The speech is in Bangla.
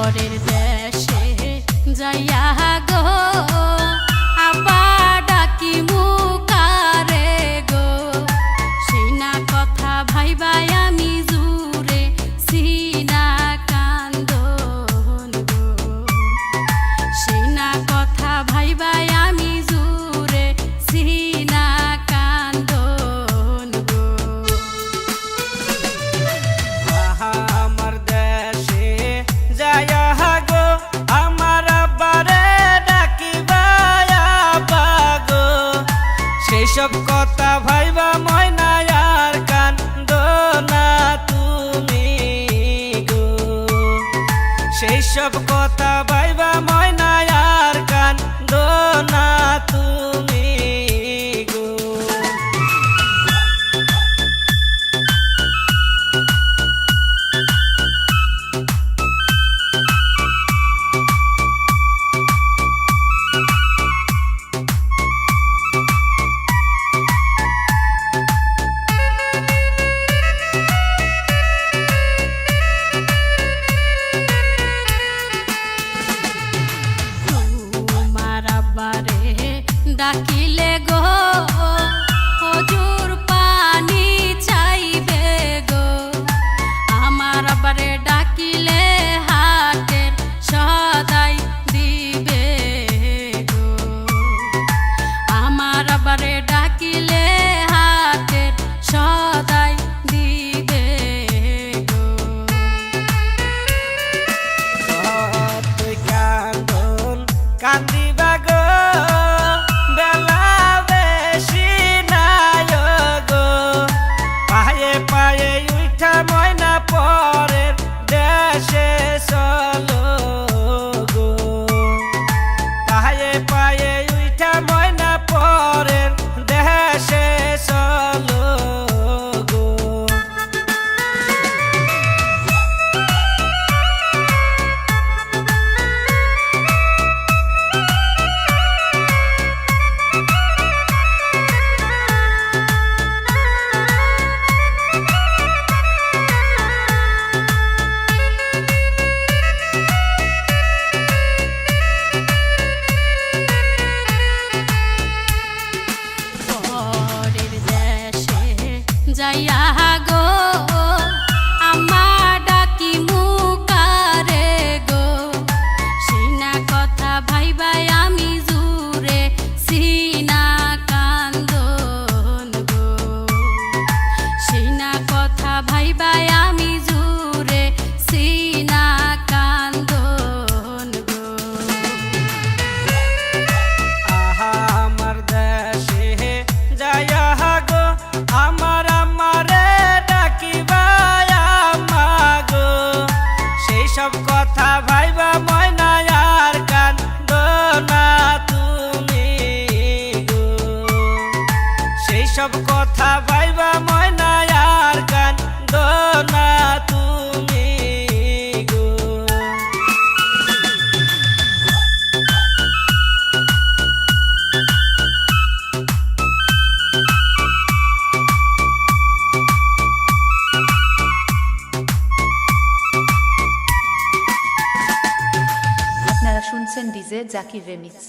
পরের দেশে যাইয়া গো আবার ডাকি মুকারে গো সেই না কথা ভাইবাই আমি জুরে সিনা কান্দন গো সেই না কথা ভাইবাই আমি জুরে সিনা কান্দন গো আমার দেশে যাইয়া গো আমার আব্বারে ডাকিবায়া গো সেই সব কথা ভাইবা ময়না আর কান্দো না তুমি গো সেই সব কথা ভাইবা ময়না আর কান্দো না তুমি গো ডাকিলে গো হজুর পানি চাইবে গো আমার আবারে ডাকিলে হাটের সদাই দিবে গো আমার আবারে ডাকিলে হাটের সদাই দিবে গো তুই কান্দন কান্দিবা গো পায়ে উঠা ময়না পরের দেশে চলো গো পায়ে পায়ে উঠা ময়না পরের দেশে চলো গো যাইয়া গো আমার ডাকি মুকারে গো সেই না কথা ভাইবাই আমি জুরে সিনা কান্দন গো সেই না কথা ভাইবাই আমি জুরে সিনা কান্দন গো আমার দেশে যাইয়া গো আমার আমারে ডাকিবায়া গো সেই সব কথা ভাইবা ময়না আর কান্দো না তুমি গো সেই সব কথা ভাইবা ময়না আর কান্দো না তুমি গো আপনারা শুনছেন ডিজে জাকির রেমিক্স।